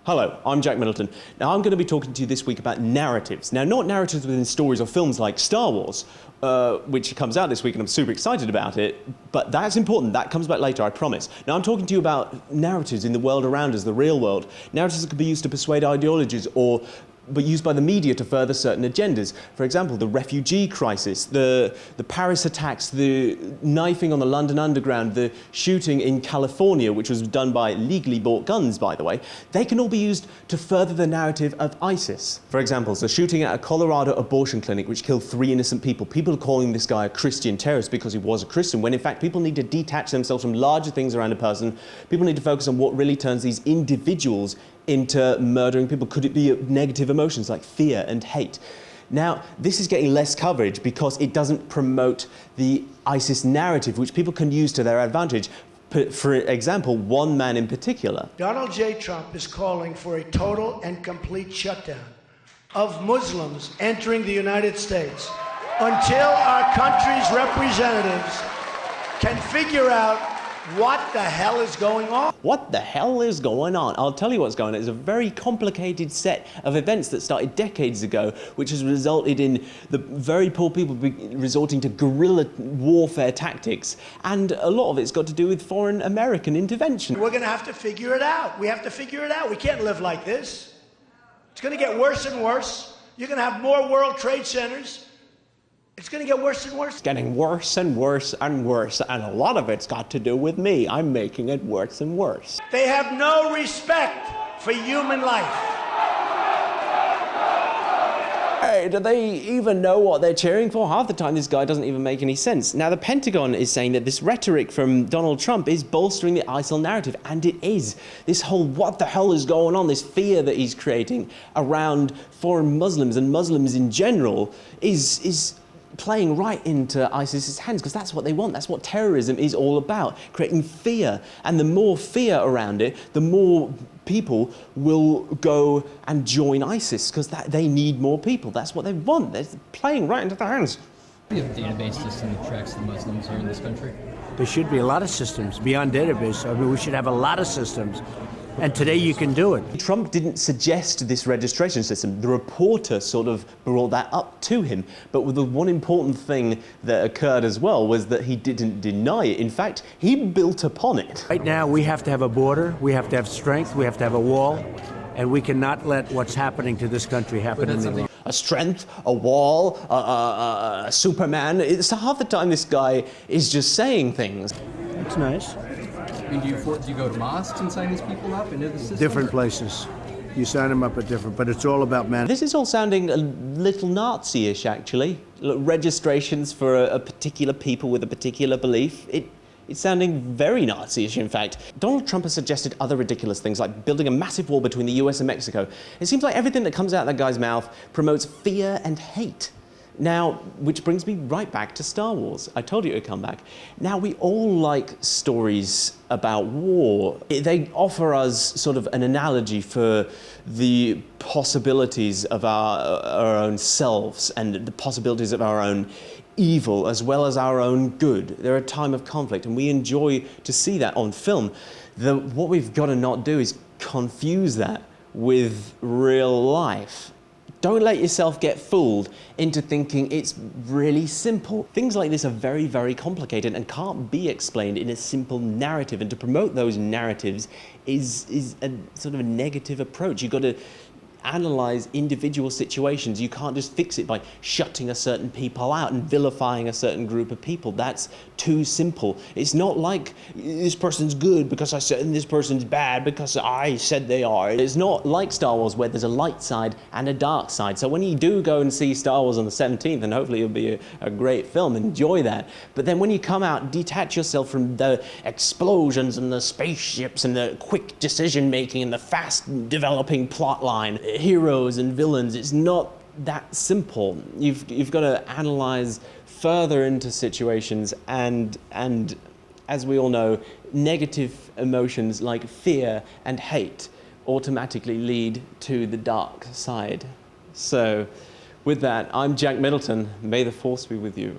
Hello, I'm Jack Middleton. Now I'm going to be talking to you this week about narratives. Now, not narratives within stories or films like Star Wars, which comes out this week and I'm super excited about it, but that's important. That comes back later, I promise. Now I'm talking to you about narratives in the world around us, the real world. Narratives that could be used to persuade ideologies but used by the media to further certain agendas. For example, the refugee crisis, the Paris attacks, the knifing on the London Underground, the shooting in California, which was done by legally bought guns, by the way. They can all be used to further the narrative of ISIS. For example, the shooting at a Colorado abortion clinic, which killed 3 innocent people. People are calling this guy a Christian terrorist because he was a Christian, when in fact people need to detach themselves from larger things around a person. People need to focus on what really turns these individuals into murdering people. Could it be negative emotions like fear and hate? Now, this is getting less coverage because it doesn't promote the ISIS narrative, which people can use to their advantage. For example, one man in particular. Donald J. Trump is calling for a total and complete shutdown of Muslims entering the United States until our country's representatives can figure out what the hell is going on? What the hell is going on? I'll tell you what's going on. It's a very complicated set of events that started decades ago, which has resulted in the very poor people resorting to guerrilla warfare tactics. And a lot of it's got to do with foreign American intervention. We're going to have to figure it out. We have to figure it out. We can't live like this. It's going to get worse and worse. You're going to have more World Trade Centers. It's going to get worse and worse. It's getting worse and worse and worse, and a lot of it's got to do with me. I'm making it worse and worse. They have no respect for human life. Hey, do they even know what they're cheering for? Half the time this guy doesn't even make any sense. Now the Pentagon is saying that this rhetoric from Donald Trump is bolstering the ISIL narrative, and it is. This whole what the hell is going on, this fear that he's creating around foreign Muslims and Muslims in general is playing right into ISIS's hands, because that's what they want. That's what terrorism is all about, creating fear. And the more fear around it, the more people will go and join ISIS, because they need more people. That's what they want. They're playing right into their hands. Do you have a database system that tracks the Muslims here in this country? There should be a lot of systems beyond database. I mean, we should have a lot of systems. And today you can do it. Trump didn't suggest this registration system. The reporter sort of brought that up to him. But the one important thing that occurred as well was that he didn't deny it. In fact, he built upon it. Right now, we have to have a border, we have to have strength, we have to have a wall, and we cannot let what's happening to this country happen in the world. A strength, a wall, a Superman. It's half the time this guy is just saying things. That's nice. I mean, do you go to mosques and sign these people up into the system? Different places. You sign them up at different, but it's all about man. This is all sounding a little Nazi-ish, actually. Registrations for a particular people with a particular belief. It's sounding very Nazi-ish, in fact. Donald Trump has suggested other ridiculous things, like building a massive wall between the US and Mexico. It seems like everything that comes out of that guy's mouth promotes fear and hate. Now, which brings me right back to Star Wars. I told you it would come back. Now, we all like stories about war. They offer us sort of an analogy for the possibilities of our own selves and the possibilities of our own evil as well as our own good. They're a time of conflict, and we enjoy to see that on film. What we've got to not do is confuse that with real life. Don't let yourself get fooled into thinking it's really simple. Things like this are very, very complicated and can't be explained in a simple narrative. And to promote those narratives is a sort of a negative approach. You've got to analyze individual situations. You can't just fix it by shutting a certain people out and vilifying a certain group of people. That's too simple. It's not like this person's good because I said, and this person's bad because I said they are. It's not like Star Wars where there's a light side and a dark side. So when you do go and see Star Wars on the 17th, and hopefully it'll be a great film, enjoy that. But then when you come out, detach yourself from the explosions and the spaceships and the quick decision making and the fast developing plot line. Heroes and villains, it's not that simple. You've got to analyze further into situations, and as we all know, negative emotions like fear and hate automatically lead to the dark side. So with that, I'm Jack Middleton. May the force be with you.